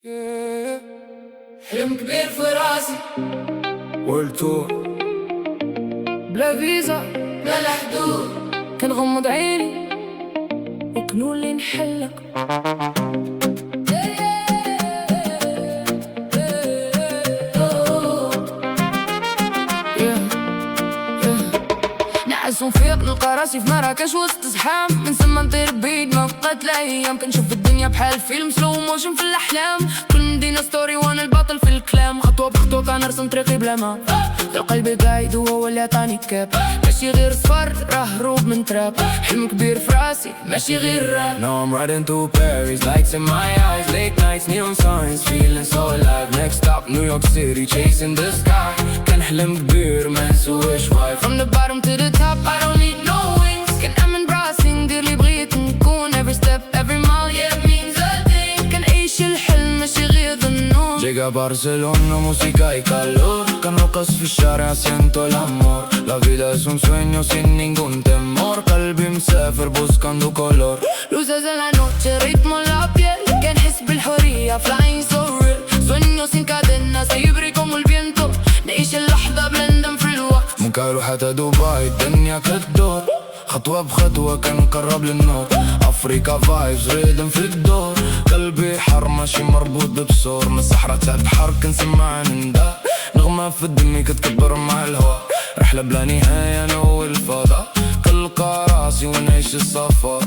حلم كبير في راسي وورلد تور بلا فيزا بلا حدود، كنغمض عيني وكنولي نحلك. نعس ونفيق نلقى راسي في مراكش وسط زحام، من ثم نطير بعيد ما بقات الايام. كنشوف الدنيا بحال فيلم سلو موشن في الاحلام، كل مدينة ستوري وانا البطل في الكلام. خطوة بخطوة كنرسم طريقي بلا ما قلبي قايد وهو اللي عطاني كاب. ماشي غير صفر راه هروب من تراب، حلم كبير في راسي ماشي غير راب. Now I'm riding through Paris, lights in my eyes, late nights, neon signs, feeling so alive. Next stop New York City, chasing the sky. كنحلم كبير ما نسويش واي. From the bottom to the top, I don't need no wings. كنأمن براسي ندير اللي بغيت نكون. Every step, every mile, yeah it means a thing. كنعيش الحلم ماشي غير ظنون. Llega a Barcelona, música y calor. كنرقص في الشارع, siento el amor. La vida es un sueño sin ningún temor. قلبي مسافر buscando color. Luces en la noche, ritmo en la piel. كنحس بالحرية, flying so real. Sueños sin cadenas, libre como el viento. نعيش اللحظة بلا ندم في الوقت. من كايرو حتى دبي الدنيا كتدور. خطوة بخطوة كنقرب للنور. أفريكا فايبز ريدم في الدور. قلبي حر ماشي مربوط ببصور. من الصحراء تاع البحر كنسمع نداء. نغمة في دمي كتكبر مع الهواء. رحلة بلا نهاية أنا والفضاء. كنلقى راسي ونعيش السفر.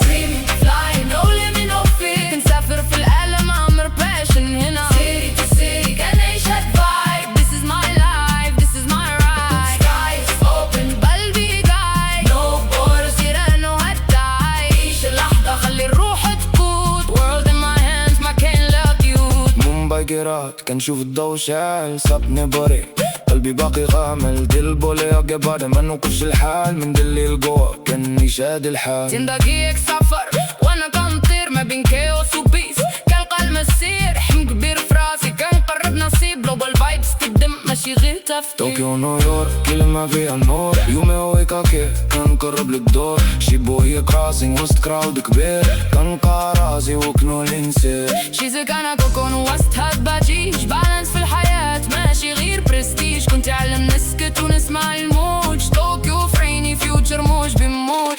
Dreaming, flying, no limit, no fear. كنسافر في العالم عمر passion هنا. City to city كنعيش هاد vibe. This is my life, this is my ride. Sky is open, قلبي guide. No borders, يرانو هالتاي. عيش اللحظة خلي الروح تقود. World in my hands ما كان لا قيود. مومباي كيرات كنشوف الضو شاعل صابني بري. قلبي باقي غامل ديال بولي بعد ما نوقفش الحال. من دلي القوة كني شاد الحال. 10 دقايق سفر وانا كنطير ما بين كيوس وبيس. كنلقى المسير حلم كبير في راسي. كنقرب نصيب جلوبال فايبس تقدم ماشي غير تفكير. طوكيو نيويورك كلمة فيها نور. يومي ويكاكي كنقرب للدور. شيبوهي كراسينغ وسط كراود كبير. كنلقى راسي وكنولي نسير. شيزك انا كوكون وسط هاد باجيج. بالانس في الحياة ماشي غير برستيج. كنت تعلم نسكت ونسمع الموج. طوكيو في عيني فيوتشر موج بموج.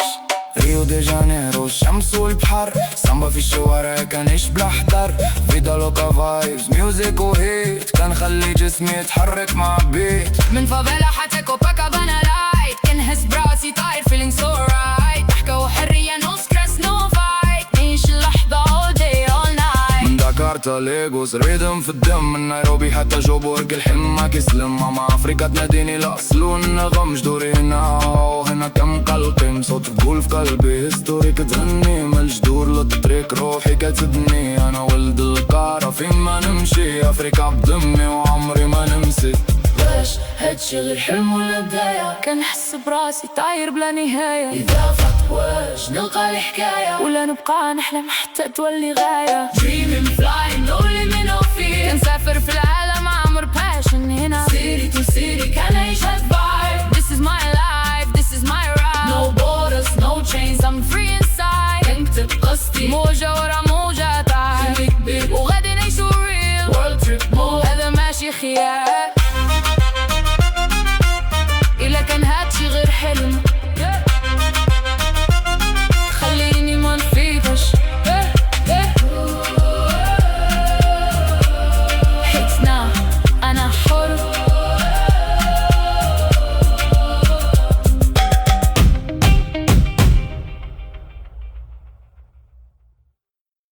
ريو دي جانيرو الشمس والبحر. سامبا في الشوارع كنعيش بلا حذر. فيدا لوكا فايبز ميوزك وهيت. كنخلي جسمي يتحرك مع بيت. من فافيلا حتى كوباكابانا لايت. كنحس براسي طاير feeling so right. ضحكة وحرية no stress no fight. نعيش اللحظة all day all night. من داكارتا ليغوس ريدم في الدم. من نيروبي حتى جوبورج الحلم ما كيسلم. ماما افريكا تناديني الاصل والنغم. جذوري هنا وهنا كنقلقم. صوت تقول في قلبي هيستوري كتغني. من الجذور للطريق روحي كتبني. انا ولد القارة فين ما نمشي. افريكا بدمي وعمري ما نمسي. واش هادشي غير حلم ولا بداية؟ كنحس براسي طاير بلا نهاية. إذا فات واش نلقى لي حكاية؟ ولا نبقى نحلم حتى تولي غاية. Dreaming, flying, no limit, no fear. كنسافر في العالم عمر passion هنا. City to city كنعيش هاد vibe. This is my life, this is my ride. No borders, no chains, I'm free inside. كنكتب قصتي موجة ورا